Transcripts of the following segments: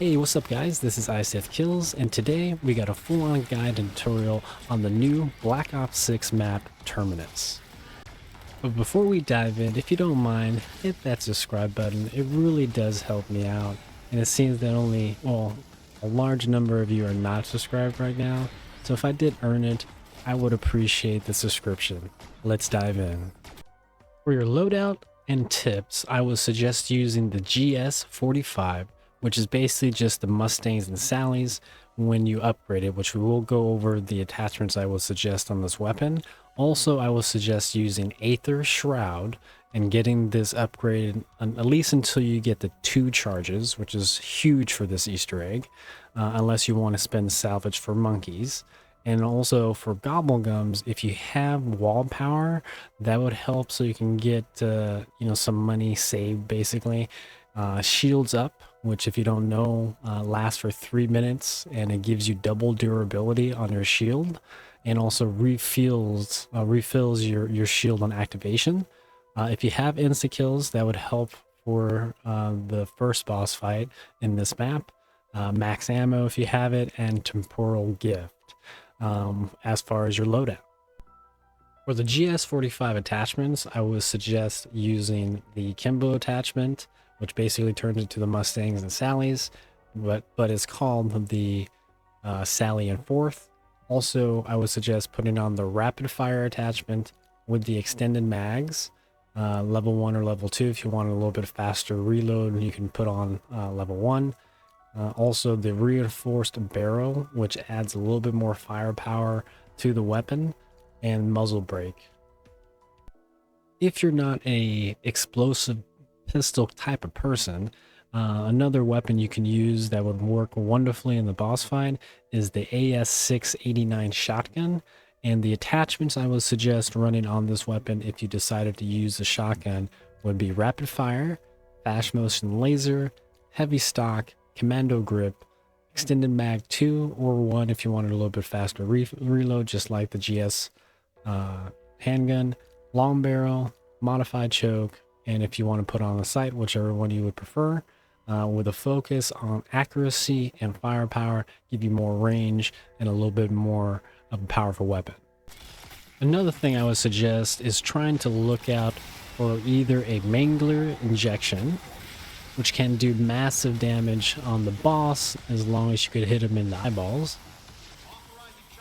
Hey, what's up guys? This is ICF and today we got a full-on guide and tutorial on the new Black Ops 6 map, Terminus. But before we dive in, if you don't mind, hit that subscribe button. It really does help me out. And it seems that a large number of you are not subscribed right now. So if I did earn it, I would appreciate the subscription. Let's dive in. For your loadout and tips, I would suggest using the GS45, which is basically just the Mustangs and Sallys when you upgrade it, which we will go over the attachments I would suggest on this weapon. Also, I would suggest using Aether Shroud and getting this upgraded at least until you get the 2 charges, which is huge for this Easter egg, unless you want to spend salvage for monkeys. And also for Gobblegums, if you have wall power, that would help so you can get some money saved basically. Shields up, which if you don't know, lasts for 3 minutes and it gives you double durability on your shield, and also refills your shield on activation. If you have insta kills, that would help for the first boss fight in this map. Max ammo if you have it, and temporal gift as far as your loadout. For the GS45 attachments, I would suggest using the Kimbo attachment, which basically turns into the Mustangs and Sallys, but is called the Sally and Fourth. Also, I would suggest putting on the rapid fire attachment with the extended mags, level 1 or level 2. If you want a little bit faster reload, you can put on level 1. Also, the reinforced barrel, which adds a little bit more firepower to the weapon, and muzzle brake. If you're not a explosive pistol type of person, another weapon you can use that would work wonderfully in the boss fight is the AS689 shotgun. And the attachments I would suggest running on this weapon if you decided to use the shotgun would be rapid fire, fast motion laser, heavy stock, commando grip, extended mag 2 or 1 if you wanted a little bit faster reload, just like the GS handgun, long barrel, modified choke, and if you want to put on the sight, whichever one you would prefer, with a focus on accuracy and firepower, give you more range and a little bit more of a powerful weapon. Another thing I would suggest is trying to look out for either a Mangler injection, which can do massive damage on the boss as long as you could hit him in the eyeballs,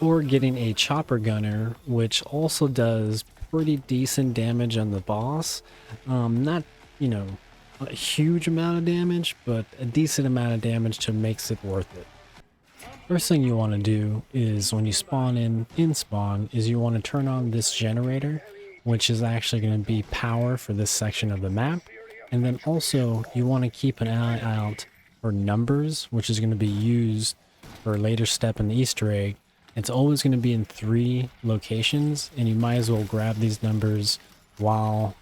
or getting a chopper gunner, which also does pretty decent damage on the boss. Not, a huge amount of damage, but a decent amount of damage to makes it worth it. First thing you want to do is when you spawn in spawn is you want to turn on this generator, which is actually going to be power for this section of the map. And then also you want to keep an eye out for numbers, which is going to be used for a later step in the Easter egg. It's always going to be in 3 locations, and you might as well grab these numbers while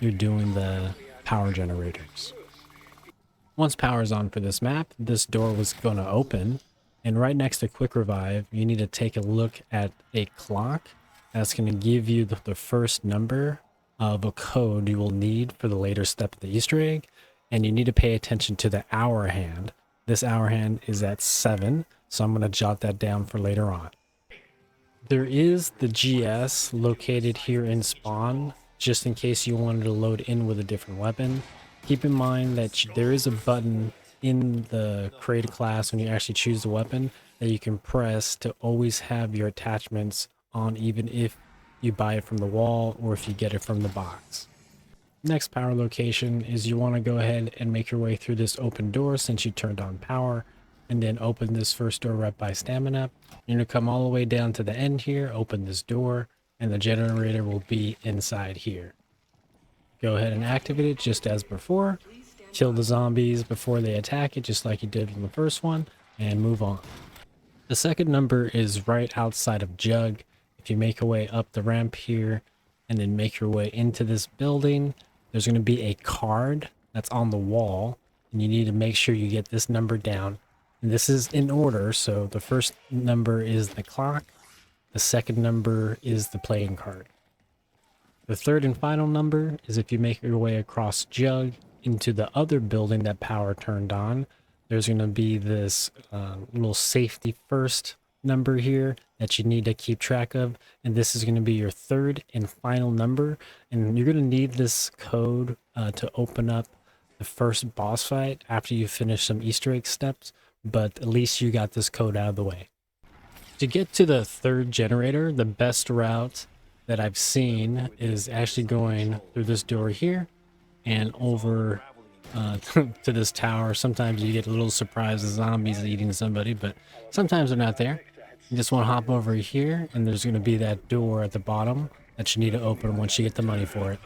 you're doing the power generators. Once power is on for this map, this door was going to open, and right next to quick revive, you need to take a look at a clock that's going to give you the first number of a code you will need for the later step of the Easter egg, and you need to pay attention to the hour hand. This hour hand is at 7. So I'm going to jot that down for later on. There is the GS located here in spawn, just in case you wanted to load in with a different weapon. Keep in mind that there is a button in the create class when you actually choose the weapon that you can press to always have your attachments on, even if you buy it from the wall or if you get it from the box. Next power location is you want to go ahead and make your way through this open door since you turned on power, and then open this first door right by stamina. You're going to come all the way down to the end here, open this door, and the generator will be inside here. Go ahead and activate it just as before. Kill the zombies before they attack it, just like you did in the first one, and move on. The second number is right outside of Jug. If you make your way up the ramp here and then make your way into this building, there's going to be a card that's on the wall, and you need to make sure you get this number down. And this is in order, so the first number is the clock, the second number is the playing card. The third and final number is if you make your way across Jug into the other building that power turned on, there's going to be this little safety first number here that you need to keep track of. And this is going to be your third and final number. And you're going to need this code to open up the first boss fight after you finish some Easter egg steps. But at least you got this code out of the way. To get to the third generator, the best route that I've seen is actually going through this door here and over to this tower. Sometimes you get a little surprise of zombies eating somebody, but sometimes they're not there. You just want to hop over here, and there's going to be that door at the bottom that you need to open once you get the money for it.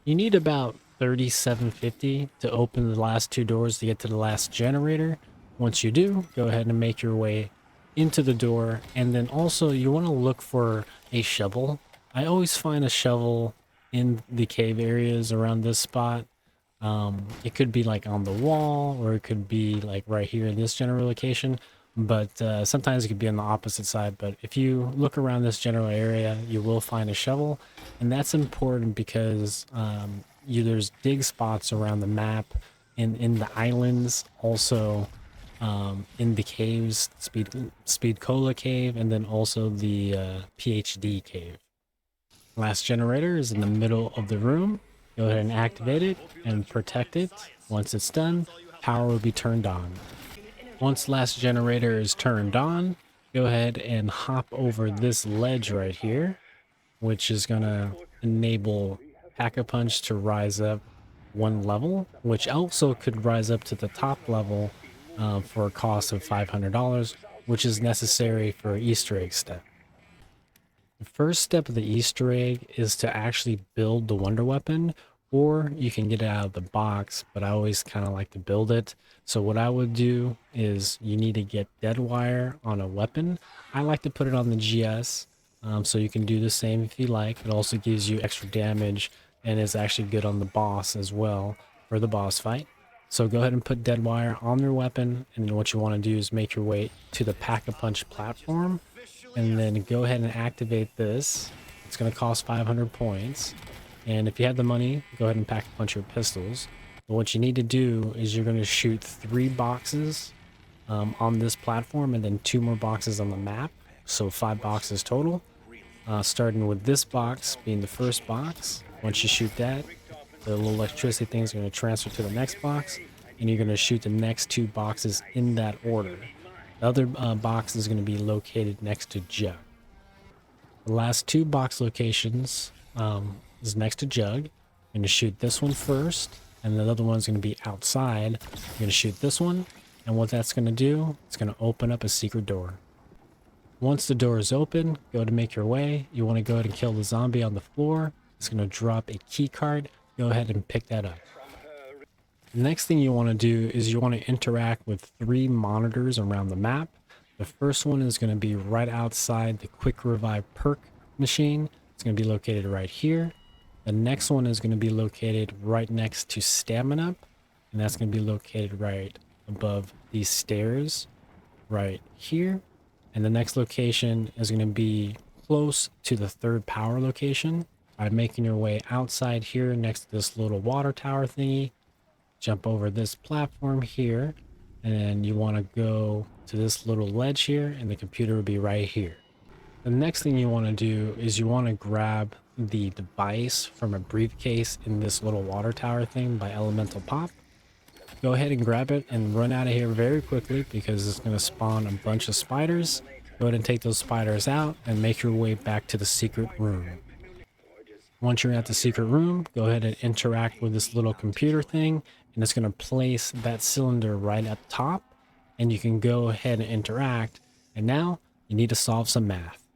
You need about 3750 to open the last two doors to get to the last generator. Once you do, go ahead and make your way into the door, and then also you want to look for a shovel. I always find a shovel in the cave areas around this spot. It could be like on the wall, or it could be like right here in this general location, but sometimes it could be on the opposite side. But if you look around this general area, you will find a shovel, and that's important because there's dig spots around the map, in the islands, also in the caves, Speed Cola Cave, and then also the PhD Cave. Last generator is in the middle of the room. Go ahead and activate it and protect it. Once it's done, power will be turned on. Once last generator is turned on, go ahead and hop over this ledge right here, which is going to enable Pack-a-Punch to rise up one level, which also could rise up to the top level for a cost of $500, which is necessary for Easter egg step. The first step of the Easter egg is to actually build the wonder weapon, or you can get it out of the box, but I always kind of like to build it. So what I would do is you need to get dead wire on a weapon. I like to put it on the GS, so you can do the same if you like. It also gives you extra damage and is actually good on the boss as well for the boss fight. So go ahead and put dead wire on your weapon, and then what you want to do is make your way to the Pack-a-Punch platform, and then go ahead and activate this. It's going to cost 500 points, and if you have the money, go ahead and Pack-a-Punch your pistols. But what you need to do is you're going to shoot 3 boxes on this platform, and then 2 more boxes on the map, so 5 boxes total. Starting with this box being the first box. Once you shoot that, the little electricity thing is going to transfer to the next box, and you're going to shoot the next 2 boxes in that order. The other box is going to be located next to Jug. The last 2 box locations is next to Jug. You're going to shoot this one first, and the other one's going to be outside. You're going to shoot this one, and what that's going to do, it's going to open up a secret door. Once the door is open, go to make your way. You want to go ahead and kill the zombie on the floor. It's going to drop a key card. Go ahead and pick that up. The next thing you want to do is you want to interact with 3 monitors around the map. The first one is going to be right outside the quick revive perk machine. It's going to be located right here. The next one is going to be located right next to stamina up, and that's going to be located right above these stairs right here. And the next location is going to be close to the 3rd power location. By making your way outside here next to this little water tower thingy, jump over this platform here, and then you want to go to this little ledge here, and the computer will be right here. The next thing you want to do is you want to grab the device from a briefcase in this little water tower thing by Elemental Pop. Go ahead and grab it and run out of here very quickly because it's going to spawn a bunch of spiders. Go ahead and take those spiders out and make your way back to the secret room. Once you're at the secret room, go ahead and interact with this little computer thing, and it's going to place that cylinder right at the top, and you can go ahead and interact. And now you need to solve some math.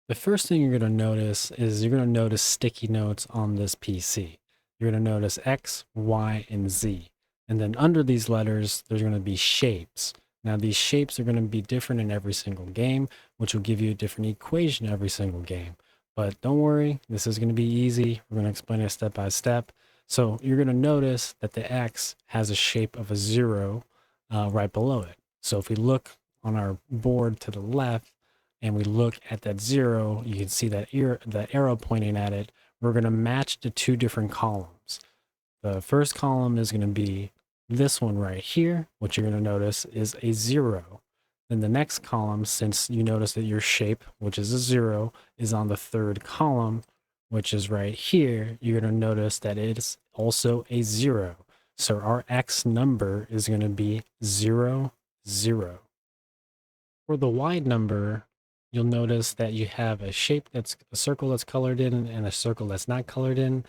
The first thing you're going to notice is you're going to notice sticky notes on this PC. You're going to notice X, Y, and Z. And then under these letters, there's going to be shapes. Now these shapes are going to be different in every single game, which will give you a different equation every single game. But don't worry, this is going to be easy. We're going to explain it step by step. So you're going to notice that the X has a shape of a 0 right below it. So if we look on our board to the left and we look at that 0, you can see that the arrow pointing at it. We're going to match the 2 different columns. The first column is going to be this one right here, what you're going to notice is a 0. Then the next column, since you notice that your shape, which is a 0, is on the third column, which is right here, you're going to notice that it's also a 0. So our X number is going to be 0, 0. For the Y number, you'll notice that you have a shape that's a circle that's colored in and a circle that's not colored in.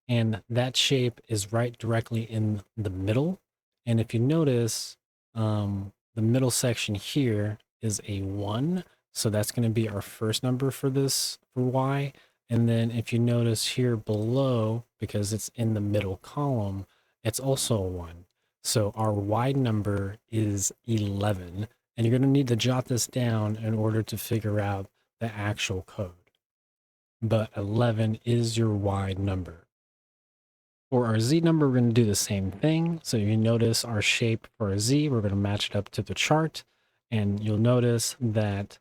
And that shape is right directly in the middle. And if you notice, the middle section here is a 1. So that's going to be our first number for this, for Y. And then if you notice here below, because it's in the middle column, it's also a 1. So our Y number is 11. And you're going to need to jot this down in order to figure out the actual code. But 11 is your Y number. For our Z number, we're going to do the same thing. So you notice our shape for a Z, we're going to match it up to the chart. And you'll notice that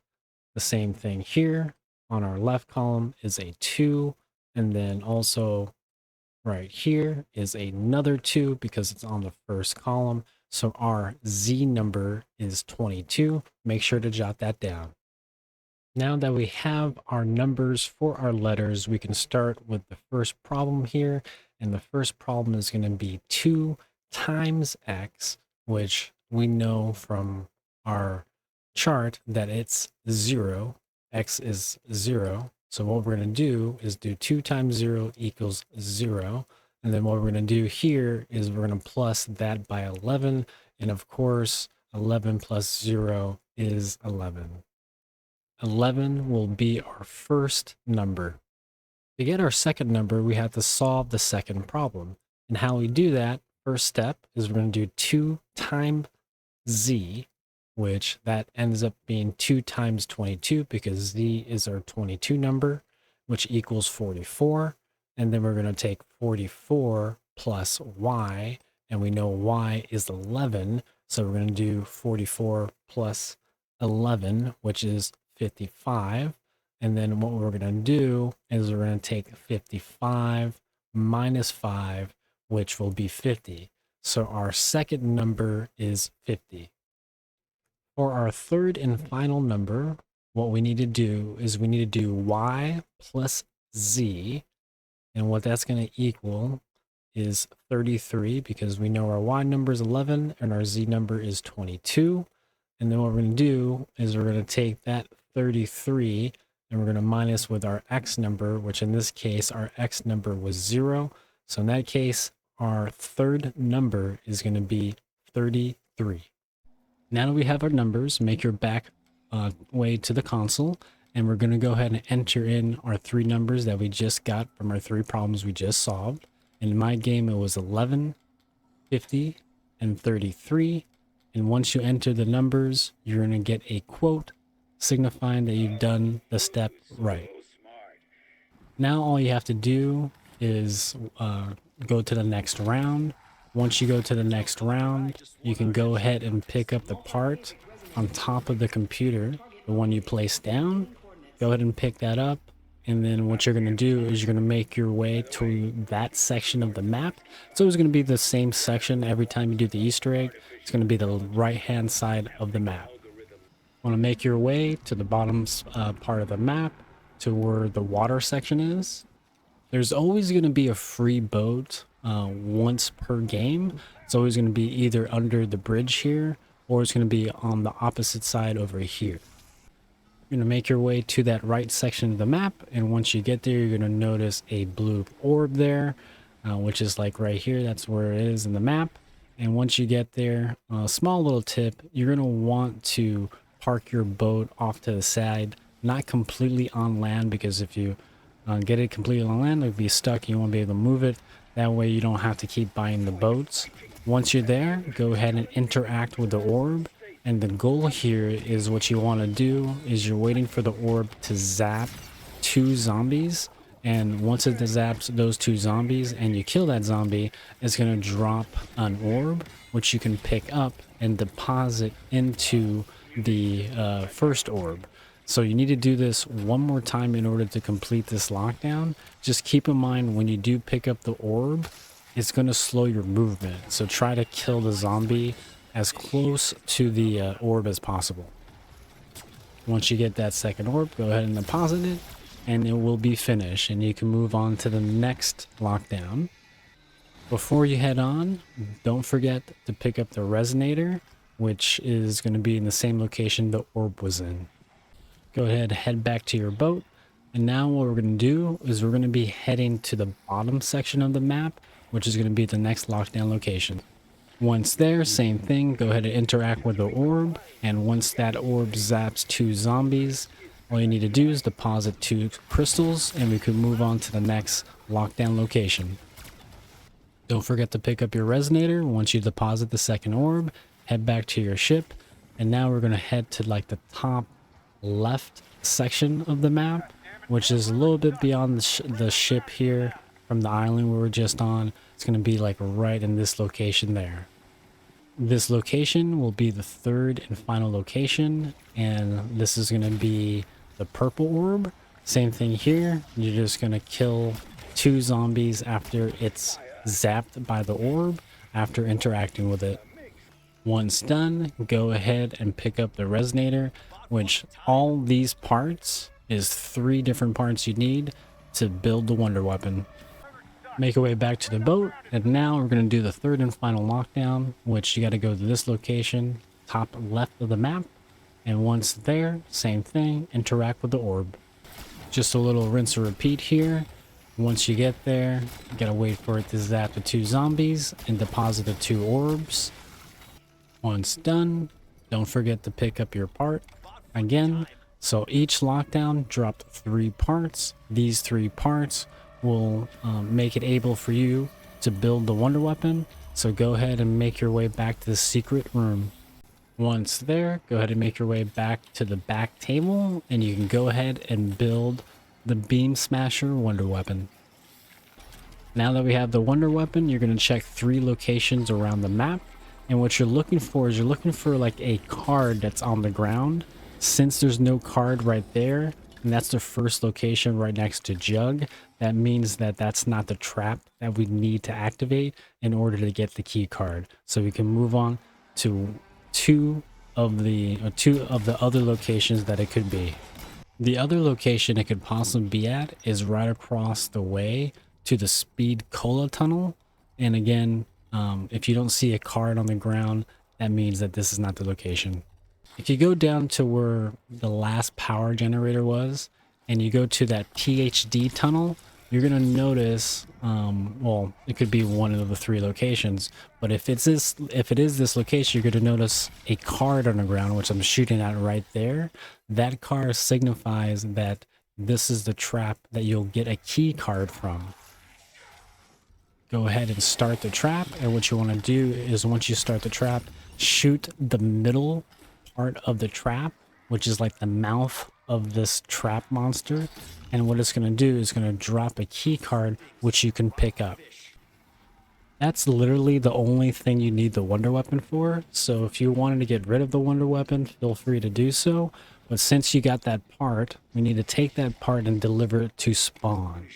the same thing here on our left column is a 2. And then also right here is another 2 because it's on the first column. So our Z number is 22. Make sure to jot that down. Now that we have our numbers for our letters, we can start with the first problem here. And the first problem is going to be 2 times x, which we know from our chart that it's 0. X is 0. So what we're going to do is do 2 times 0 equals 0. And then what we're going to do here is we're going to plus that by 11. And of course, 11 plus 0 is 11. 11 will be our first number. To get our second number, we have to solve the second problem. And how we do that, first step is we're going to do 2 times z, which that ends up being 2 times 22 because z is our 22 number, which equals 44. And then we're going to take 44 plus y, and we know y is 11. So we're going to do 44 plus 11, which is 55. And then what we're going to do is we're going to take 55 minus 5, which will be 50. So our second number is 50. For our third and final number, what we need to do is we need to do y plus z. And what that's going to equal is 33 because we know our y number is 11 and our z number is 22. And then what we're going to do is we're going to take that 33 and we're going to minus with our x number, which in this case, our x number was 0. So in that case, our third number is going to be 33. Now that we have our numbers, make your back way to the console, and we're going to go ahead and enter in our 3 numbers that we just got from our 3 problems we just solved. In my game, it was 11, 50, and 33. And once you enter the numbers, you're going to get a quote signifying that you've done the step right. Now all you have to do is go to the next round. Once you go to the next round, you can go ahead and pick up the part on top of the computer, the one you placed down. Go ahead and pick that up. And then what you're going to do is you're going to make your way to that section of the map. It's always going to be the same section every time you do the Easter egg. It's going to be the right-hand side of the map. Want to make your way to the bottom part of the map to where the water section is. There's always going to be a free boat once per game. It's always going to be either under the bridge here or it's going to be on the opposite side over here. You're going to make your way to that right section of the map, and once you get there, you're going to notice a blue orb there, which is like right here. That's where it is in the map. And once you get there, a small little tip, you're going to want to park your boat off to the side, not completely on land, because if you get it completely on land, it'll be stuck. You won't be able to move it. That way you don't have to keep buying the boats. Once you're there, go ahead and interact with the orb. And the goal here is what you want to do is you're waiting for the orb to zap 2 zombies. And once it zaps those 2 zombies and you kill that zombie, it's going to drop an orb, which you can pick up and deposit into the first orb. So you need to do this one more time in order to complete this lockdown. Just keep in mind when you do pick up the orb, it's going to slow your movement. So try to kill the zombie as close to the orb as possible. Once you get that second orb, go ahead and deposit it, and it will be finished, and you can move on to the next lockdown. Before you head on, don't forget to pick up the resonator, which is going to be in the same location the orb was in. Go ahead, head back to your boat, and now what we're going to do is we're going to be heading to the bottom section of the map, which is going to be the next lockdown location. Once there, same thing, go ahead and interact with the orb, and once that orb zaps 2 zombies, all you need to do is deposit 2 crystals, and we can move on to the next lockdown location. Don't forget to pick up your resonator. Once you deposit the second orb, head back to your ship, and now we're going to head to like the top left section of the map, which is a little bit beyond the ship here from the island we were just on. It's going to be like right in this location there. This location will be the third and final location, and this is going to be the purple orb. Same thing here. You're just going to kill 2 zombies after it's zapped by the orb after interacting with it. Once done, go ahead and pick up the resonator, which all these parts is 3 different parts you need to build the wonder weapon. Make your way back to the boat, and now we're going to do the third and final lockdown, which you got to go to this location, top left of the map, and once there, same thing, interact with the orb. Just a little rinse and repeat here. Once you get there, you gotta wait for it to zap the 2 zombies and deposit the 2 orbs. Once done, don't forget to pick up your part again. So each lockdown dropped 3 parts. These 3 parts will make it able for you to build the wonder weapon. So go ahead and make your way back to the secret room. Once there, go ahead and make your way back to the back table, and you can go ahead and build the Beam Smasher wonder weapon. Now that we have the wonder weapon, you're going to check 3 locations around the map, and what you're looking for is you're looking for like a card that's on the ground. Since there's no card right there, and that's the first location right next to Jug, that means that that's not the trap that we need to activate in order to get the key card. So we can move on to two of the other locations that it could be. The other location it could possibly be at is right across the way to the Speed Cola tunnel. And again, if you don't see a card on the ground, that means that this is not the location. If you go down to where the last power generator was, and you go to that PhD tunnel, you're going to notice, well, it could be one of the 3 locations, but if it is this location, you're going to notice a card on the ground, which I'm shooting at right there. That card signifies that this is the trap that you'll get a key card from. Go ahead and start the trap, and what you want to do is once you start the trap, shoot the middle part of the trap, which is like the mouth of this trap monster, and what it's going to do is going to drop a key card which you can pick up. That's literally the only thing you need the wonder weapon for, so if you wanted to get rid of the wonder weapon, feel free to do so, but since you got that part, we need to take that part and deliver it to spawn.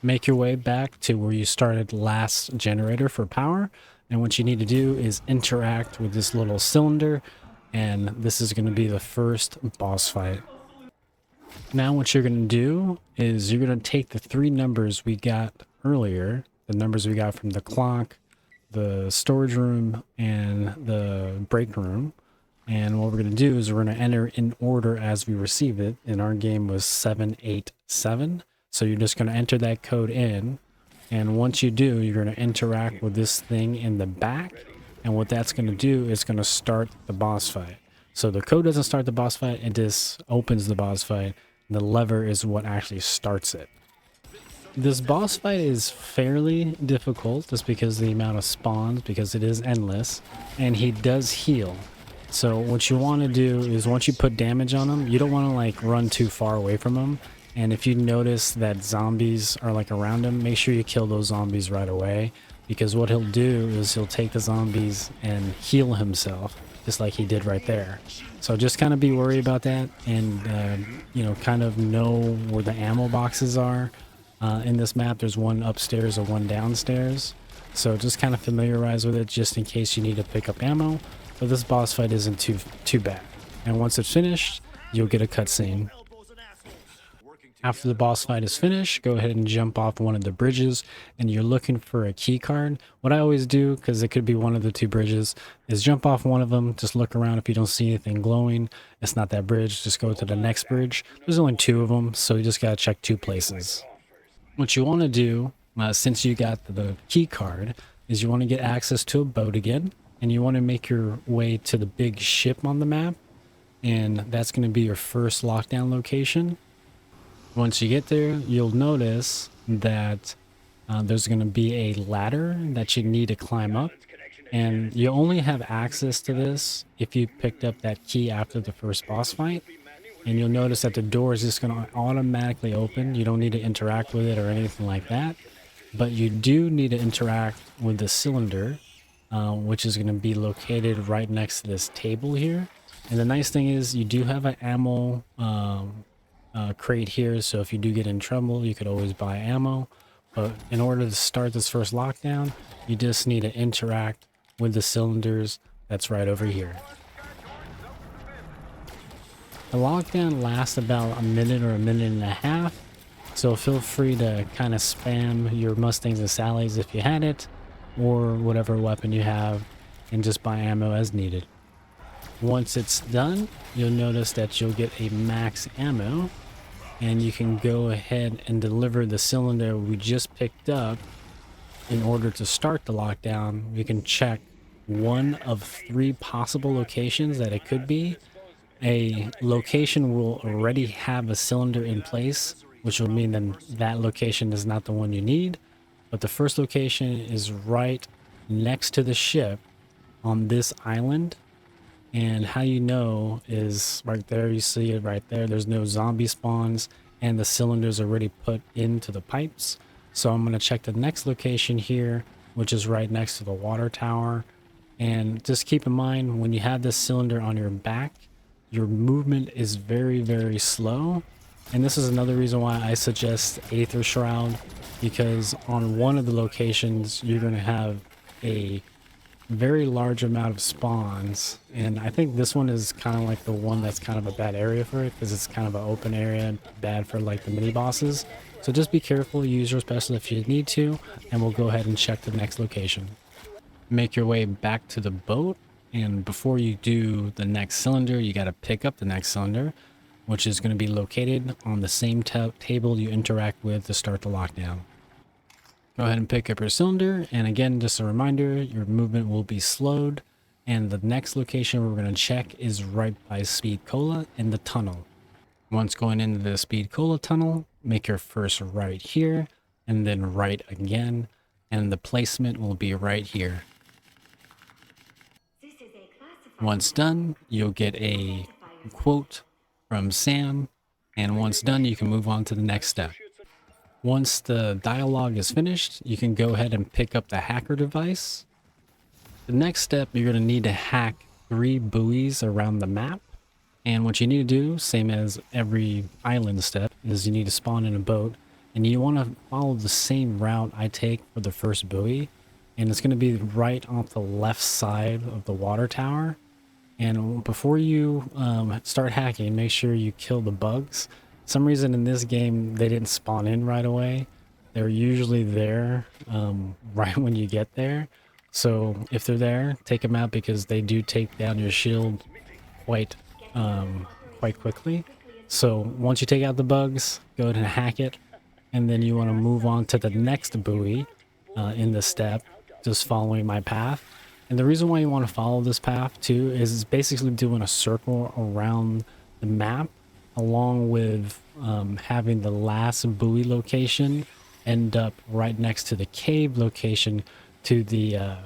Make your way back to where you started last generator for power, and what you need to do is interact with this little cylinder, and this is going to be the first boss fight. Now what you're going to do is you're going to take the 3 numbers we got earlier, the numbers we got from the clock, the storage room, and the break room, and what we're going to do is we're going to enter in order as we receive it, and our game was 787, so you're just going to enter that code in, and once you do, you're going to interact with this thing in the back, and what that's going to do is going to start the boss fight. So the code doesn't start the boss fight, it just opens the boss fight. The lever is what actually starts it. This boss fight is fairly difficult just because of the amount of spawns, because it is endless, and he does heal. So what you want to do is once you put damage on him, you don't want to like run too far away from him. And if you notice that zombies are like around him, make sure you kill those zombies right away, because what he'll do is he'll take the zombies and heal himself, just like he did right there. So just kind of be worried about that, and you know, kind of know where the ammo boxes are. In this map, there's one upstairs and one downstairs. So just kind of familiarize with it just in case you need to pick up ammo. But this boss fight isn't too bad. And once it's finished, you'll get a cutscene. After the boss fight is finished, go ahead and jump off one of the bridges, and you're looking for a key card. What I always do, because it could be one of the two bridges, is jump off one of them, just look around. If you don't see anything glowing, it's not that bridge, just go to the next bridge. There's only two of them, so you just gotta check two places. What you want to do, since you got the key card, is you want to get access to a boat again, and you want to make your way to the big ship on the map, and that's going to be your first lockdown location. Once you get there, you'll notice that there's going to be a ladder that you need to climb up, and you only have access to this if you picked up that key after the first boss fight. And you'll notice that the door is just going to automatically open. You don't need to interact with it or anything like that, but you do need to interact with the cylinder, which is going to be located right next to this table here. And the nice thing is you do have an ammo crate here, so if you do get in trouble, you could always buy ammo. But in order to start this first lockdown, you just need to interact with the cylinders that's right over here. The lockdown lasts about a minute or a minute and a half, so feel free to kind of spam your Mustangs and Sallys if you had it, or whatever weapon you have, and just buy ammo as needed. Once it's done, you'll notice that you'll get a max ammo, and you can go ahead and deliver the cylinder we just picked up. In order to start the lockdown, you can check one of 3 possible locations that it could be. A location will already have a cylinder in place, which will mean that that location is not the one you need. But the first location is right next to the ship on this island. And how you know is right there, you see it right there. There's no zombie spawns and the cylinders already put into the pipes. So I'm going to check the next location here, which is right next to the water tower. And just keep in mind, when you have this cylinder on your back, your movement is very, very slow. And this is another reason why I suggest Aether Shroud, because on one of the locations, you're going to have a very large amount of spawns, and I think this one is kind of like the one that's kind of a bad area for it, because it's kind of an open area, bad for like the mini bosses. So just be careful, use your special if you need to, and we'll go ahead and check the next location. Make your way back to the boat, and before you do the next cylinder, you got to pick up the next cylinder, which is going to be located on the same table you interact with to start the lockdown. Go ahead and pick up your cylinder, and again, just a reminder, your movement will be slowed, and the next location we're going to check is right by Speed Cola in the tunnel. Once going into the Speed Cola tunnel, make your first right here, and then right again, and the placement will be right here. Once done, you'll get a quote from Sam, and once done, you can move on to the next step. Once the dialogue is finished, you can go ahead and pick up the hacker device. The next step, you're going to need to hack 3 buoys around the map. And what you need to do, same as every island step, is you need to spawn in a boat. And you want to follow the same route I take for the first buoy. And it's going to be right off the left side of the water tower. And before you start hacking, make sure you kill the bugs. Some reason in this game they didn't spawn in right away. They're usually there right when you get there. So if they're there, take them out, because they do take down your shield quite quickly. So once you take out the bugs, go ahead and hack it, and then you want to move on to the next buoy in the step, just following my path. And the reason why you want to follow this path too is it's basically doing a circle around the map, along with having the last buoy location end up right next to the cave location to the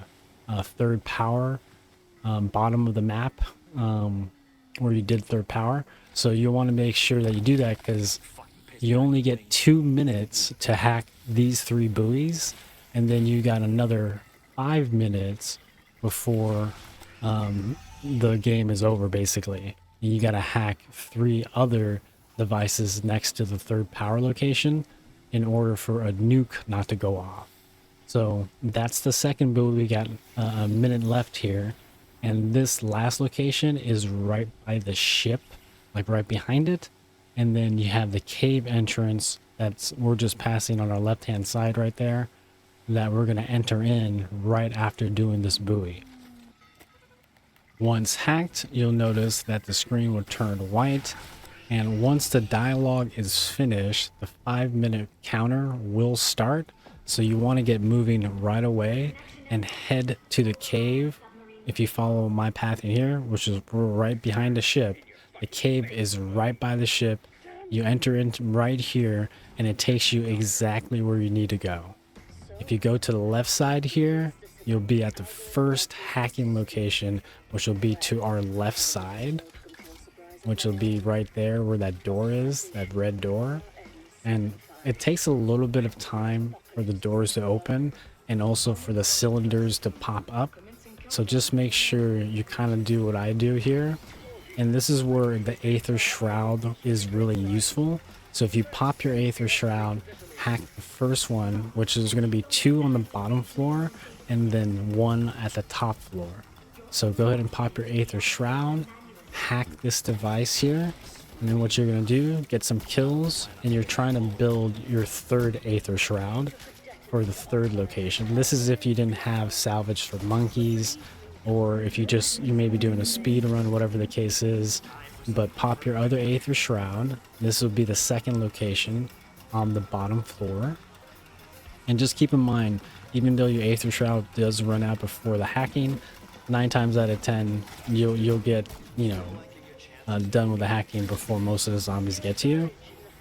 third power bottom of the map where you did third power. So you want to make sure that you do that, because you only get 2 minutes to hack these 3 buoys, and then you got another 5 minutes before the game is over, basically. You got to hack 3 other devices next to the third power location in order for a nuke not to go off. So that's the second buoy. We got a minute left here. And this last location is right by the ship, like right behind it. And then you have the cave entrance we're just passing on our left-hand side right there, that we're going to enter in right after doing this buoy. Once hacked, you'll notice that the screen will turn white. And once the dialogue is finished, the 5-minute counter will start. So you want to get moving right away and head to the cave. If you follow my path in here, which is right behind the ship, the cave is right by the ship. You enter in right here and it takes you exactly where you need to go. If you go to the left side here, you'll be at the first hacking location, which will be to our left side, which will be right there where that door is, that red door. And it takes a little bit of time for the doors to open and also for the cylinders to pop up. So just make sure you kind of do what I do here. And this is where the Aether Shroud is really useful. So if you pop your Aether Shroud, hack the first one, which is going to be 2 on the bottom floor and then 1 at the top floor. So go ahead and pop your Aether Shroud, hack this device here, and then what you're going to do, get some kills, and you're trying to build your 3rd Aether Shroud for the 3rd location. This is if you didn't have salvage for monkeys, or if you may be doing a speed run, whatever the case is. But pop your other Aether Shroud. This will be the 2nd location on the bottom floor. And just keep in mind, even though your Aether Shroud does run out before the hacking, 9 times out of 10 you'll get, done with the hacking before most of the zombies get to you.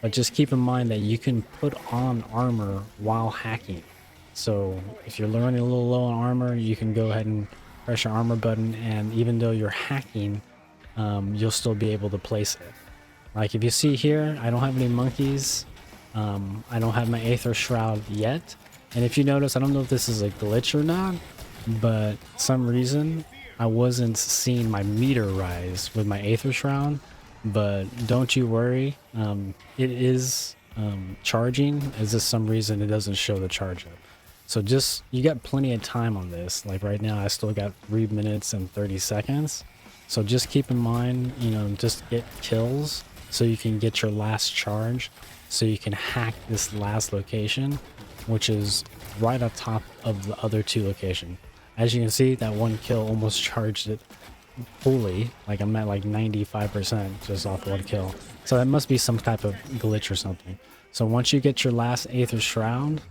But just keep in mind that you can put on armor while hacking. So if you're running a little low on armor, you can go ahead and press your armor button, and even though you're hacking, you'll still be able to place it. Like if you see here, I don't have any monkeys. I don't have my Aether Shroud yet. And if you notice, I don't know if this is a glitch or not, but some reason I wasn't seeing my meter rise with my Aether Shroud. But don't you worry, it is charging. It's just some reason it doesn't show the charge up. So you got plenty of time on this. Like right now I still got 3 minutes and 30 seconds. So just keep in mind, just get kills so you can get your last charge, so you can hack this last location, which is right on top of the other 2 locations. As you can see, that 1 kill almost charged it fully. Like I'm at like 95% just off 1 kill. So that must be some type of glitch or something. So once you get your last Aether Shroud,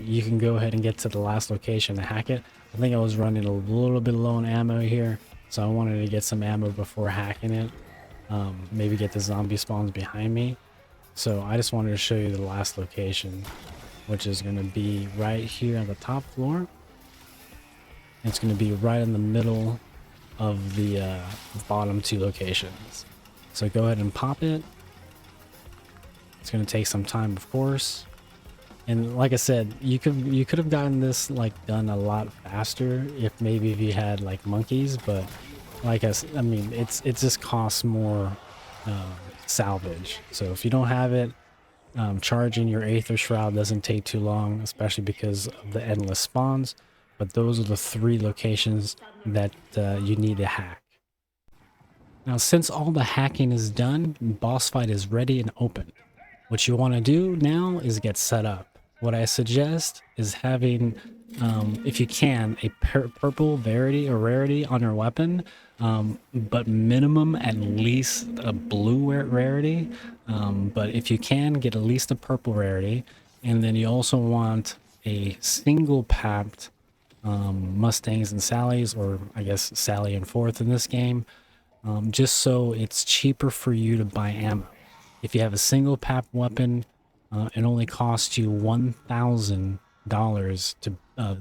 you can go ahead and get to the last location and hack it. I think I was running a little bit low on ammo here, so I wanted to get some ammo before hacking it. Maybe get the zombie spawns behind me. So I just wanted to show you the last location, which is going to be right here on the top floor. It's going to be right in the middle of the bottom 2 locations. So go ahead and pop it. It's going to take some time, of course. And like I said, you could have gotten this done a lot faster if you had like monkeys, but I mean it just costs more salvage. So if you don't have it, charging your Aether Shroud doesn't take too long, especially because of the endless spawns. But those are the 3 locations that you need to hack. Now, since all the hacking is done, boss fight is ready and open. What you want to do now is get set up. What I suggest is having, if you can, a purple rarity on your weapon, but minimum at least a blue rarity. But if you can, get at least a purple rarity. And then you also want a single papped Mustangs and Sallys, or I guess Sally and Forth in this game, just so it's cheaper for you to buy ammo. If you have a single pap weapon, it only costs you $1,000 to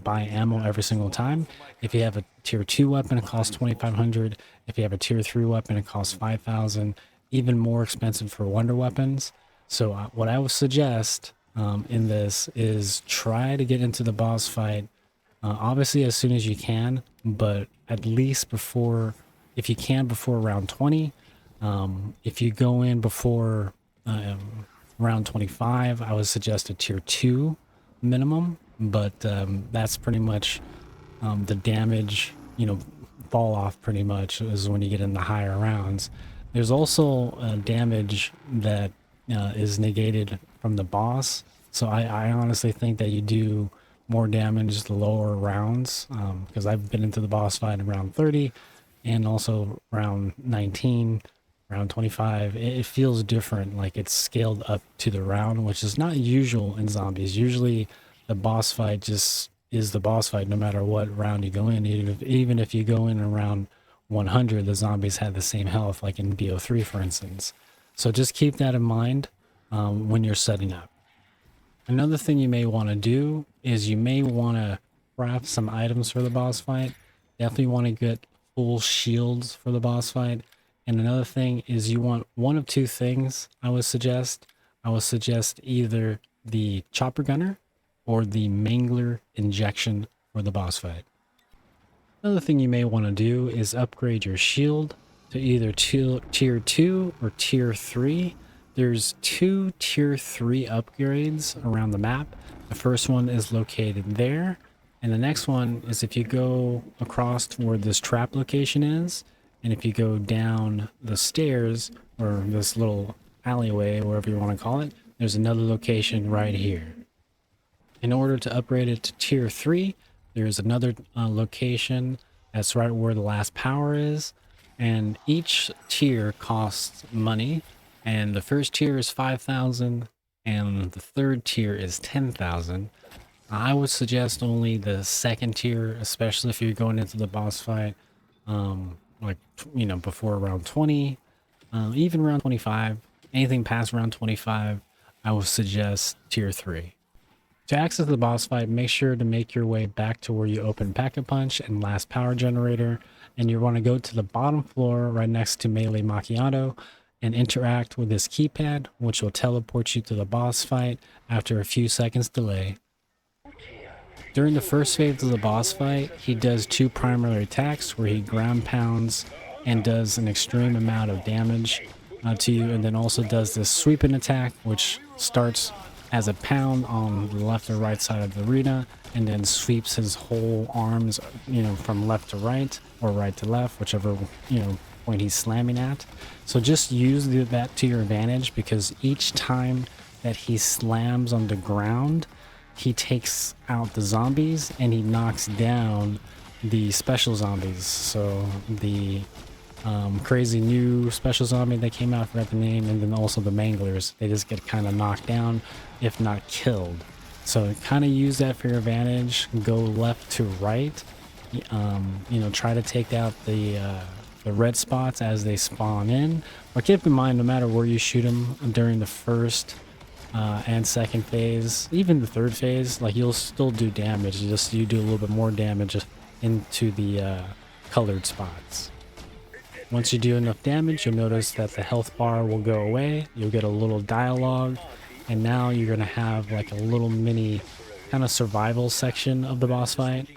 buy ammo every single time. If you have a tier 2 weapon, it costs $2,500. If you have a tier 3 weapon, it costs $5,000. Even more expensive for wonder weapons. So what I would suggest in this is try to get into the boss fight, obviously as soon as you can, but at least before, if you can, before round 20. If you go in before around 25, I would suggest a tier 2 minimum, but that's pretty much the damage, fall off pretty much is when you get in the higher rounds. There's also damage that is negated from the boss. So I honestly think that you do more damage the lower rounds, because I've been into the boss fight in round 30 and also round 19, round 25. It feels different, like it's scaled up to the round, which is not usual in zombies. Usually the boss fight just is the boss fight no matter what round you go in. Even if you go in around 100, the zombies had the same health, like in BO3 for instance. So just keep that in mind when you're setting up. Another thing you may want to do is you may want to craft some items for the boss fight. Definitely want to get full shields for the boss fight. And another thing is you want one of two things I would suggest. I would suggest either the chopper gunner or the mangler injection for the boss fight. Another thing you may want to do is upgrade your shield to either tier 2 or tier 3. There's 2 tier 3 upgrades around the map. The first one is located there, and the next one is if you go across to where this trap location is, and if you go down the stairs or this little alleyway, whatever you want to call it, there's another location right here. In order to upgrade it to tier 3, there's another location that's right where the last power is, and each tier costs money. And the first tier is 5,000 and the third tier is 10,000. I would suggest only the second tier, especially if you're going into the boss fight, before round 20, even around 25. Anything past round 25, I would suggest tier 3. To access the boss fight, make sure to make your way back to where you open Pack-a-Punch and last power generator, and you want to go to the bottom floor right next to Melee Macchiato and interact with this keypad, which will teleport you to the boss fight after a few seconds delay. During the first phase of the boss fight, he does 2 primary attacks where he ground pounds and does an extreme amount of damage to you, and then also does this sweeping attack, which starts as a pound on the left or right side of the arena and then sweeps his whole arms, from left to right or right to left, whichever, point he's slamming at. So just use that to your advantage, because each time that he slams on the ground, he takes out the zombies and he knocks down the special zombies. So the crazy new special zombie that came out, I forgot the name, and then also the manglers, they just get kind of knocked down if not killed. So kind of use that for your advantage. Go left to right, try to take out the red spots as they spawn in. But keep in mind, no matter where you shoot them during the first and second phase, even the third phase, like you'll still do damage. You do a little bit more damage into the colored spots. Once you do enough damage, you'll notice that the health bar will go away. You'll get a little dialogue, and now you're gonna have like a little mini kind of survival section of the boss fight.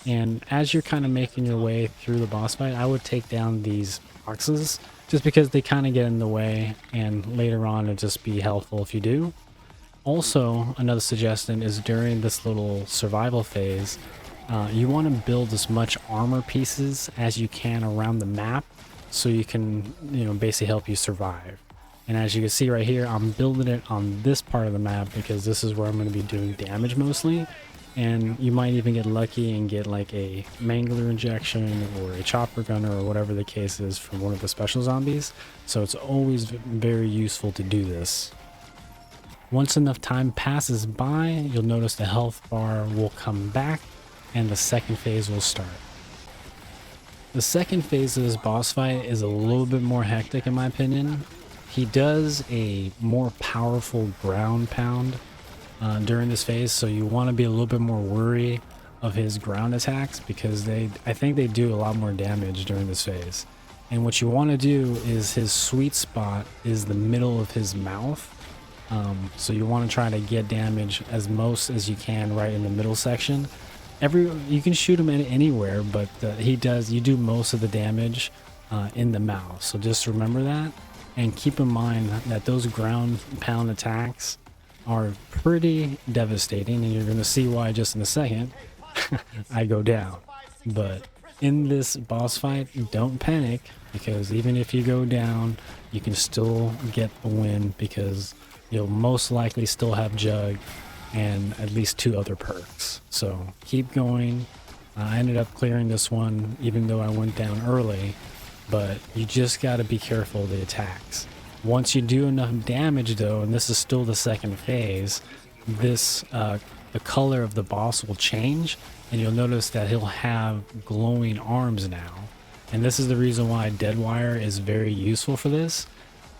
And as you're kind of making your way through the boss fight, I would take down these boxes just because they kind of get in the way, and later on it'll just be helpful if you do. Also, another suggestion is during this little survival phase, you want to build as much armor pieces as you can around the map so you can, basically help you survive. And as you can see right here, I'm building it on this part of the map because this is where I'm going to be doing damage mostly. And you might even get lucky and get like a mangler injection or a chopper gunner or whatever the case is from one of the special zombies. So it's always very useful to do this. Once enough time passes by, you'll notice the health bar will come back and the second phase will start. The second phase of this boss fight is a little bit more hectic in my opinion. He does a more powerful ground pound during this phase, so you want to be a little bit more wary of his ground attacks because I think they do a lot more damage during this phase. And what you want to do is his sweet spot is the middle of his mouth. So you want to try to get damage as most as you can right in the middle section. You can shoot him anywhere, but you do most of the damage in the mouth. So just remember that. And keep in mind that those ground pound attacks are pretty devastating, and you're going to see why just in a second. I go down. But in this boss fight, don't panic, because even if you go down, you can still get a win, because you'll most likely still have Jug and at least 2 other perks. So keep going. I ended up clearing this one even though I went down early, but you just got to be careful of the attacks. Once you do enough damage though, and this is still the second phase, this the color of the boss will change, and you'll notice that he'll have glowing arms now. And this is the reason why dead wire is very useful for this.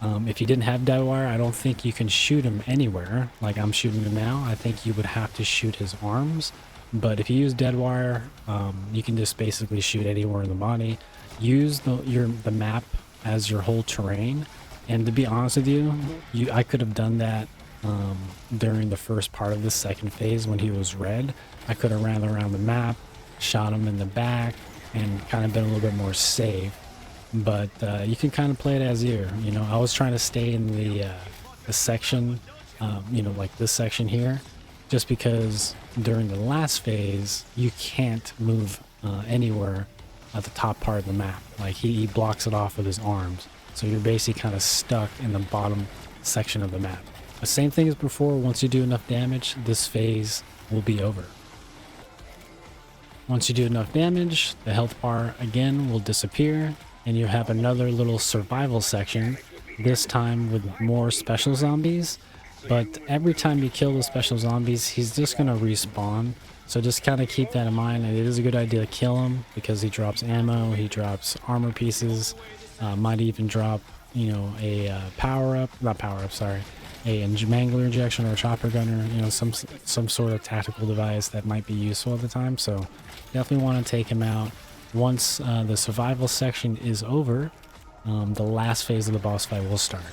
If you didn't have dead wire, I don't think you can shoot him anywhere like I'm shooting him now. I think you would have to shoot his arms. But if you use dead wire, you can just basically shoot anywhere in the body. Use the map as your whole terrain. And to be honest with you, I could have done that during the first part of this second phase when he was red. I could have ran around the map, shot him in the back, and kind of been a little bit more safe. But you can kind of play it as ear. You know, I was trying to stay in the section, you know, like this section here, just because during the last phase you can't move anywhere at the top part of the map. Like he blocks it off with his arms, so you're basically kind of stuck in the bottom section of the map. The same thing as before. Once you do enough damage, this phase will be over. Once you do enough damage, the health bar again will disappear, and you have another little survival section, this time with more special zombies. But every time you kill the special zombies, he's just going to respawn. So just kind of keep that in mind. And it is a good idea to kill him, because he drops ammo, he drops armor pieces, might even drop, you know, a a mangler injection or a chopper gunner, you know, some sort of tactical device that might be useful at the time. So definitely want to take him out. Once the survival section is over, the last phase of the boss fight will start.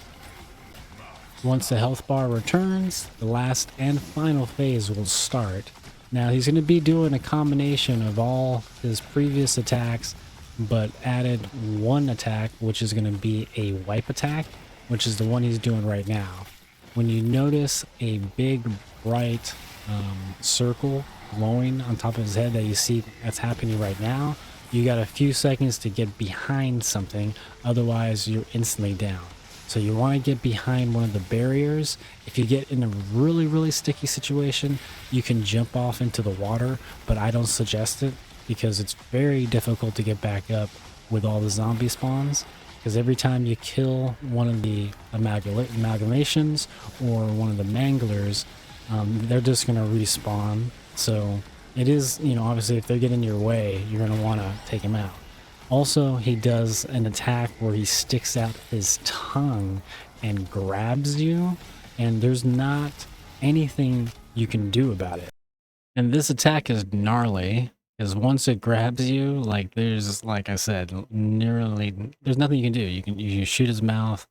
Once the health bar returns, the last and final phase will start. Now he's going to be doing a combination of all his previous attacks, but added one attack, which is going to be a wipe attack, which is the one he's doing right now. When you notice a big bright circle glowing on top of his head that you see that's happening right now, you got a few seconds to get behind something, otherwise you're instantly down. So you want to get behind one of the barriers. If you get in a really sticky situation, you can jump off into the water, but I don't suggest it, because it's very difficult to get back up with all the zombie spawns. Because every time you kill one of the amalgamations or one of the manglers, they're just going to respawn. So it is, you know, obviously if they get in your way, you're going to want to take them out. Also, he does an attack where he sticks out his tongue and grabs you, and there's not anything you can do about it. And this attack is gnarly, because once it grabs you, like there's, like I said, there's nothing you can do. You shoot his mouth,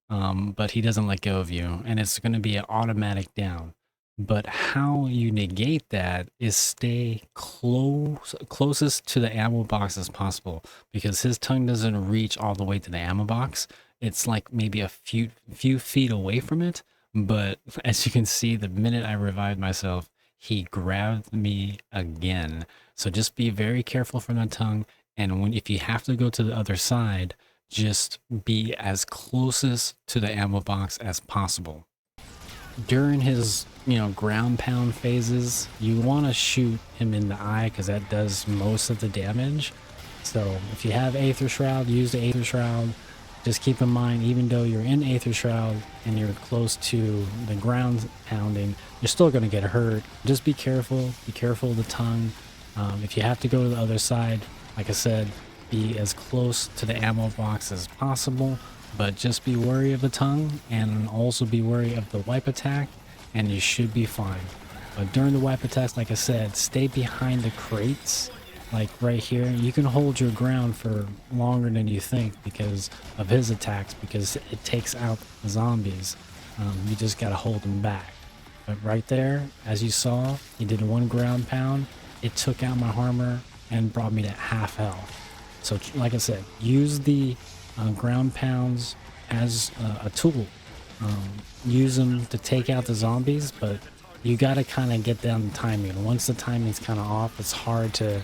but he doesn't let go of you, and it's going to be an automatic down. But how you negate that is stay closest to the ammo box as possible, because his tongue doesn't reach all the way to the ammo box. It's like maybe a few feet away from it. But as you can see, the minute I revived myself, he grabbed me again. So just be very careful from that tongue. And if you have to go to the other side, just be as closest to the ammo box as possible. During his, you know, ground pound phases, you want to shoot him in the eye, because that does most of the damage. So if you have Aether Shroud, use the Aether Shroud. Just keep in mind, even though you're in Aether Shroud and you're close to the ground pounding, you're still going to get hurt. Just be careful of the tongue. If you have to go to the other side, like I said, be as close to the ammo box as possible. But just be wary of the tongue, and also be wary of the wipe attack, and you should be fine. But during the wipe attacks, like I said, stay behind the crates, like right here. You can hold your ground for longer than you think because of his attacks, because it takes out the zombies. You just gotta hold them back. But right there, as you saw, he did one ground pound. It took out my armor and brought me to half health. So like I said, use the ground pounds as a tool. Use them to take out the zombies, but you got to kind of get down the timing. Once the timing's kind of off, it's hard to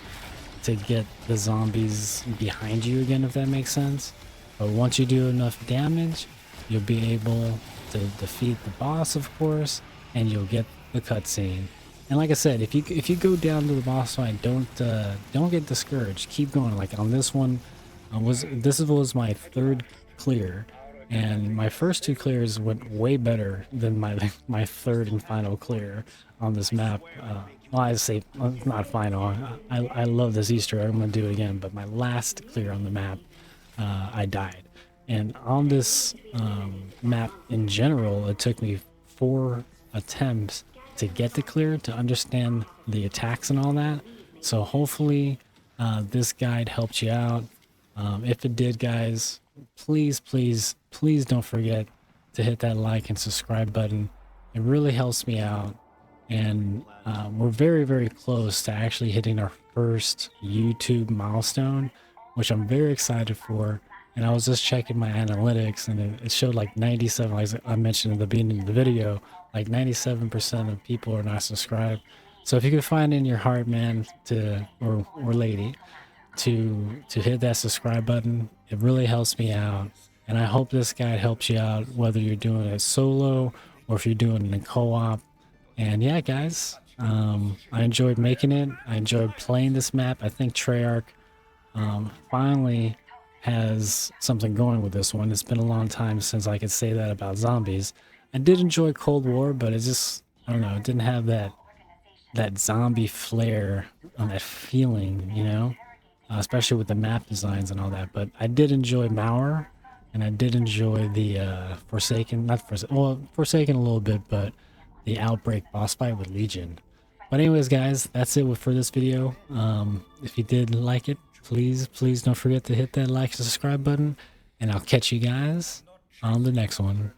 get the zombies behind you again, if that makes sense. But once you do enough damage, you'll be able to defeat the boss, of course, and you'll get the cutscene. And like I said, if you go down to the boss fight, don't get discouraged. Keep going. Like on this one, this was my third clear, and my first two clears went way better than my third and final clear on this map. Well, I say not final. I love this Easter egg. I'm gonna do it again, but my last clear on the map, I died. And on this map in general, it took me 4 attempts to get the clear, to understand the attacks and all that. So hopefully this guide helped you out. If it did, guys, please don't forget to hit that like and subscribe button. It really helps me out. And we're very close to actually hitting our first YouTube milestone, which I'm very excited for. And I was just checking my analytics, and it showed like 97, like I mentioned in the beginning of the video, like 97% of people are not subscribed. So if you can find in your heart, man, or lady, to hit that subscribe button, it really helps me out. And I hope this guide helps you out, whether you're doing it solo or if you're doing it in co-op. And yeah, guys, I enjoyed making it. I enjoyed playing this map. I think Treyarch finally has something going with this one. It's been a long time since I could say that about zombies. I did enjoy Cold War, but it just, I don't know, it didn't have that zombie flair, that feeling, you know, especially with the map designs and all that. But I did enjoy Mauer, and I did enjoy the Forsaken, not Forsaken, well, Forsaken a little bit, but the Outbreak boss fight with Legion. But anyways, guys, that's it for this video. If you did like it, please don't forget to hit that like and subscribe button, and I'll catch you guys on the next one.